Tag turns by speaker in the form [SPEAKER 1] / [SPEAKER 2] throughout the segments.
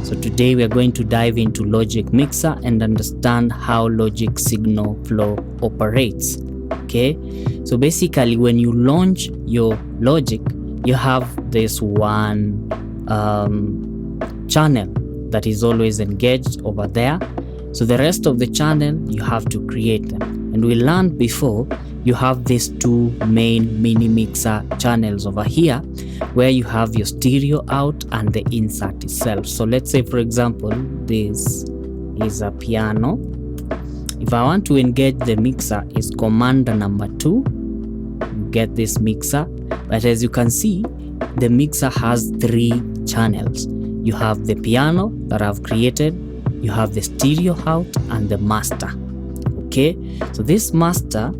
[SPEAKER 1] So today we are going to dive into Logic Mixer and understand how Logic signal flow operates. Okay, so basically when you launch your Logic, you have this one channel that is always engaged over there. So the rest of the channel, you have to create them. And we learned before, you have these two main mini mixer channels over here, where you have your stereo out and the insert itself. So let's say, for example, this is a piano. If I want to engage the mixer, is command number 2. You get this mixer. But as you can see, the mixer has 3 channels. You have the piano that I've created, you have the stereo out, and the master. Okay, so this master,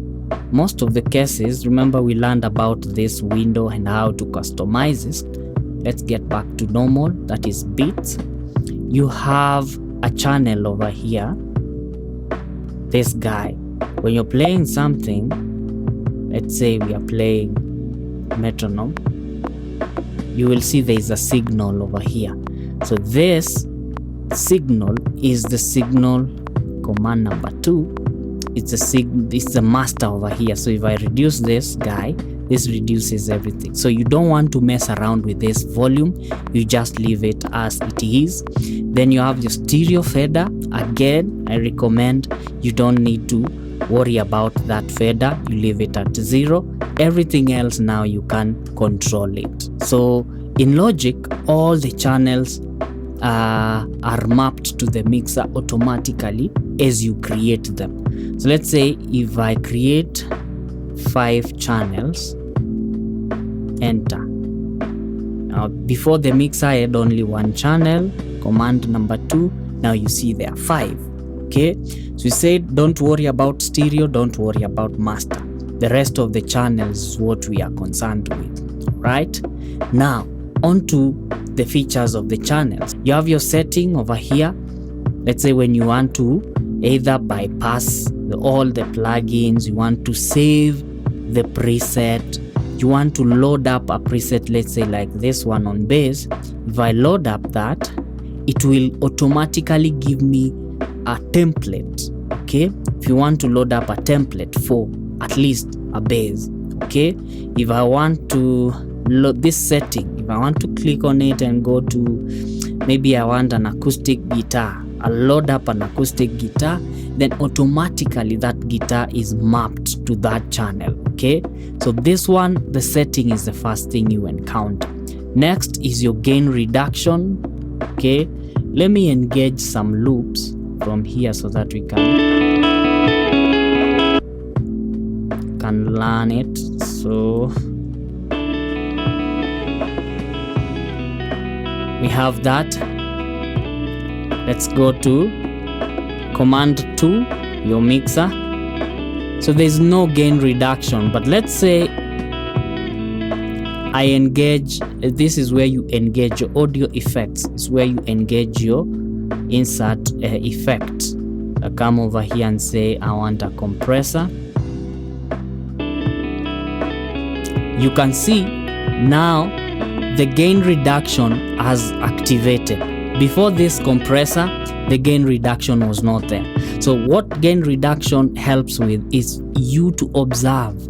[SPEAKER 1] most of the cases, remember we learned about this window and how to customize this. Let's get back to normal, that is beats. You have a channel over here, this guy. When you're playing something, let's say we are playing metronome, you will see there is a signal over here. So this signal is the signal command number 2. It's the master over here. So if I reduce this guy, this reduces everything. So you don't want to mess around with this volume, you just leave it as it is. Then you have your stereo fader. Again, I recommend you don't need to worry about that fader, you leave it at 0. Everything else now you can control it. So in Logic, all the channels are mapped to the mixer automatically as you create them. So let's say if I create 5 channels, enter. Now before the mixer I had only 1 channel, command number 2, now you see there are 5. Okay, so we said don't worry about stereo, don't worry about master. The rest of the channels is what we are concerned with. Right, now onto the features of the channels. You have your setting over here. Let's say when you want to either bypass all the plugins, you want to save the preset, you want to load up a preset, let's say like this one on bass. If I load up that, it will automatically give me a template. Okay, if you want to load up a template for at least a bass. Okay, if I want to load this setting, if I want to click on it and go to, maybe I want an acoustic guitar, I'll load up an acoustic guitar, then automatically that guitar is mapped to that channel. Okay, so this one, the setting is the first thing you encounter. Next is your gain reduction. Okay, let me engage some loops from here so that we can learn it. So we have that. Let's go to command 2, your mixer. So there's no gain reduction, but let's say I engage, this is where you engage your audio effects. It's where you engage your insert effect. I come over here and say I want a compressor. You can see now the gain reduction has activated. Before this compressor, the gain reduction was not there. So what gain reduction helps with is you to observe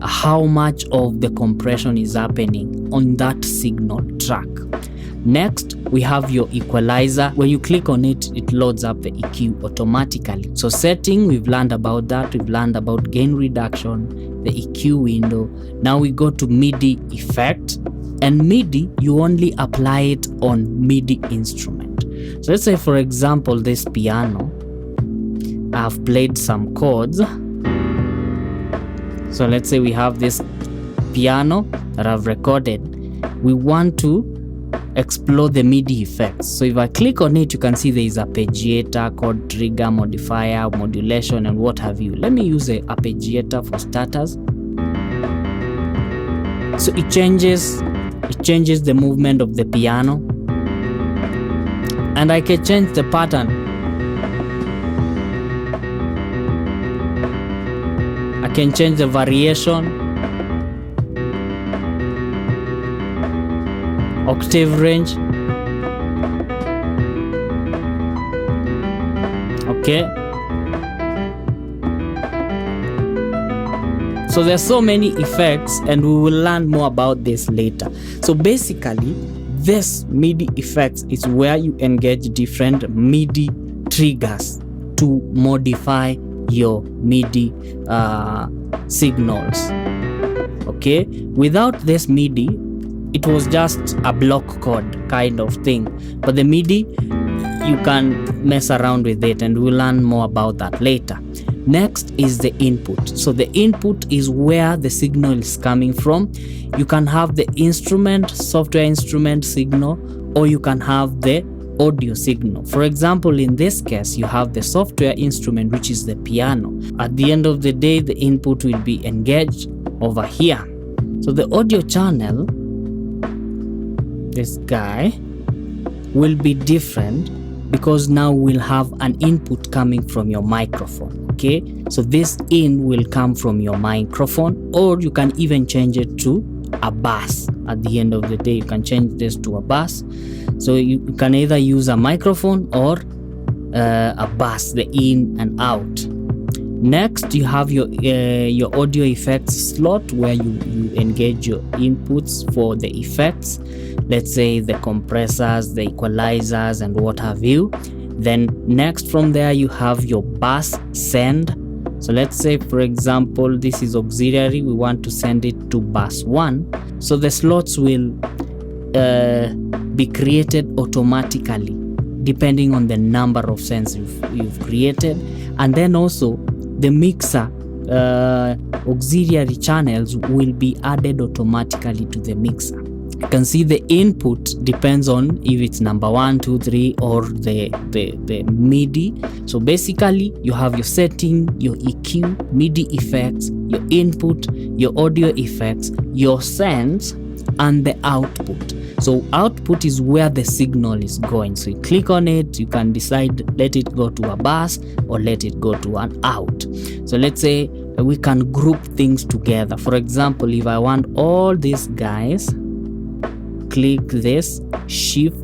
[SPEAKER 1] how much of the compression is happening on that signal track. Next, we have your equalizer. When you click on it, it loads up the EQ automatically. So setting, we've learned about that. We've learned about gain reduction, the EQ window. Now we go to MIDI effect. And MIDI, you only apply it on MIDI instrument. So let's say, for example, this piano, I've played some chords. So let's say we have this piano that I've recorded. We want to explore the MIDI effects. So if I click on it, you can see there is arpeggiator, chord trigger, modifier, modulation, and what have you. Let me use a arpeggiator for starters. So it changes the movement of the piano, and I can change the pattern. I can change the variation, octave range. Okay, so there's so many effects, and we will learn more about this later. So basically, this MIDI effects is where you engage different MIDI triggers to modify your MIDI signals. Okay, without this MIDI, it was just a block code kind of thing, but the MIDI, you can mess around with it, and we'll learn more about that later. Next is the input. So the input is where the signal is coming from. You can have the instrument, software instrument signal, or you can have the audio signal. For example, in this case, you have the software instrument, which is the piano. At the end of the day, the input will be engaged over here. So the audio channel, this guy, will be different because now we'll have an input coming from your microphone. Okay, so this in will come from your microphone, or you can even change it to a bass. At the end of the day, you can change this to a bass. So you can either use a microphone or a bass, the in and out. Next, you have your audio effects slot, where you engage your inputs for the effects. Let's say the compressors, the equalizers, and what have you. Then next from there, you have your bass send. So let's say, for example, this is auxiliary. We want to send it to bass 1. So the slots will be created automatically depending on the number of sends you've created. And then also the mixer auxiliary channels will be added automatically to the mixer. You can see the input depends on if it's number 1, 2, 3, or the MIDI. So basically, you have your setting, your EQ, MIDI effects, your input, your audio effects, your sends, and the output. So output is where the signal is going. So you click on it, you can decide let it go to a bass or let it go to an out. So let's say we can group things together. For example, if I want all these guys, click this, shift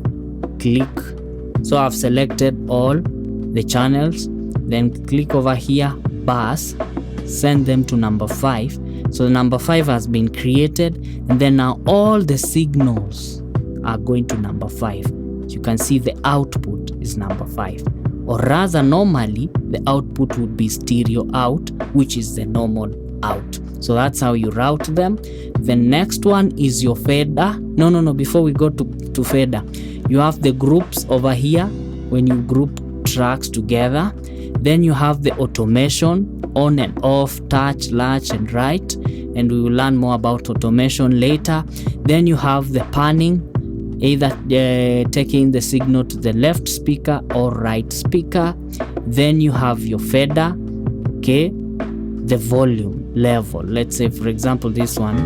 [SPEAKER 1] click. So I've selected all the channels, then click over here, bass, send them to number 5. So number 5 has been created, and then now all the signals are going to number 5. So you can see the output is number 5, or rather normally the output would be stereo out, which is the normal out. So that's how you route them. The next one is your fader. No, before we go to fader, you have the groups over here when you group tracks together. Then you have the automation, on and off, touch, latch, and write, and we will learn more about automation later. Then you have the panning, either taking the signal to the left speaker or right speaker. Then you have your fader, okay, the volume level. Let's say, for example, this one,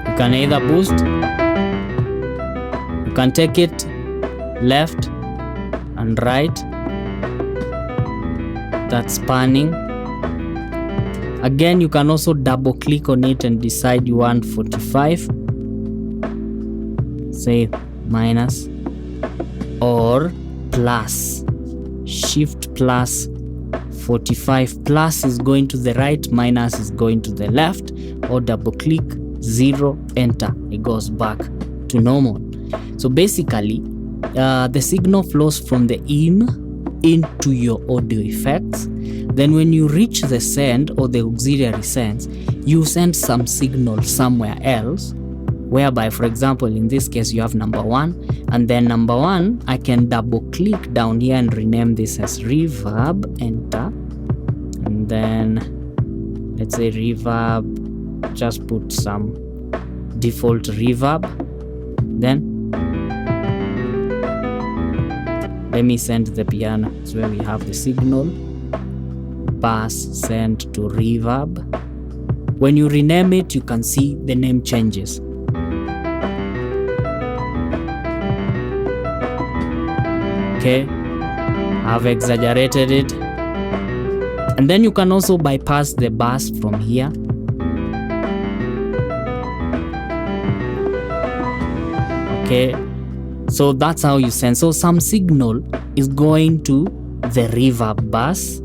[SPEAKER 1] you can either boost, you can take it left and right, that's panning. Again, you can also double click on it and decide you want 45, say minus, or plus. Shift plus 45, plus is going to the right, minus is going to the left, or double click 0, enter, it goes back to normal. So basically the signal flows from the in into your audio effects. Then when you reach the send or the auxiliary sends, you send some signal somewhere else, whereby, for example, in this case, you have number 1, and then number 1, I can double click down here and rename this as reverb, enter, and then let's say reverb, just put some default reverb. Then let me send the piano. That's where we have the signal, bass, send to reverb. When you rename it, you can see the name changes. Okay, I've exaggerated it. And then you can also bypass the bass from here. Okay, So that's how you send. So some signal is going to the reverb bus.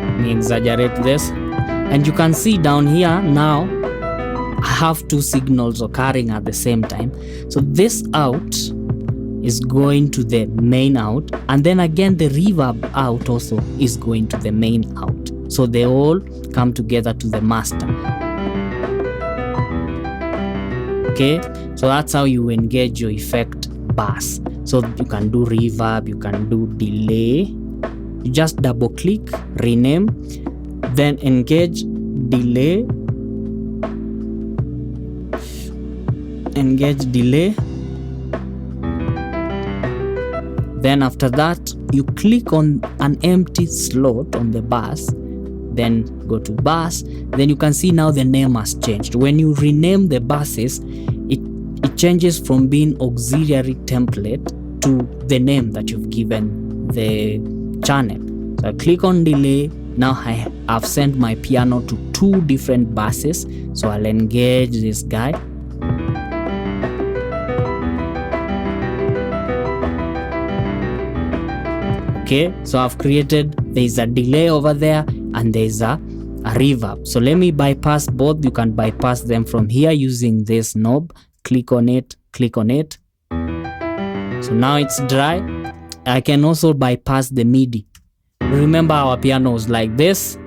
[SPEAKER 1] Let me exaggerate this. And you can see down here now, I have two signals occurring at the same time. So this out is going to the main out, and then again the reverb out also is going to the main out. So they all come together to the master. Okay, so that's how you engage your effect bus. So you can do reverb, you can do delay. You just double click, rename, then engage delay, engage delay. Then after that, you click on an empty slot on the bus, then go to bus. Then you can see now the name has changed. When you rename the buses, it changes from being auxiliary template to the name that you've given the channel. So I click on delay. Now I have sent my piano to two different buses. So I'll engage this guy. Okay, so I've created, there's a delay over there and there's a reverb. So let me bypass both. You can bypass them from here using this knob. Click on it, click on it. So now it's dry. I can also bypass the MIDI. Remember our piano was like this.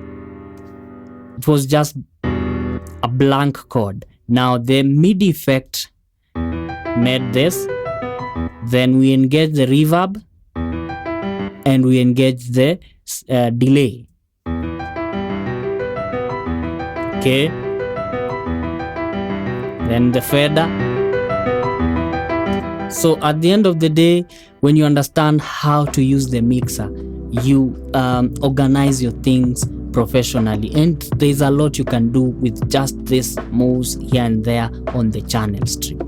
[SPEAKER 1] It was just a blank chord. Now the MIDI effect made this. Then we engage the reverb and we engage the delay. Okay. Then the fader. So at the end of the day, when you understand how to use the mixer, you organize your things professionally, and there's a lot you can do with just these moves here and there on the channel stream.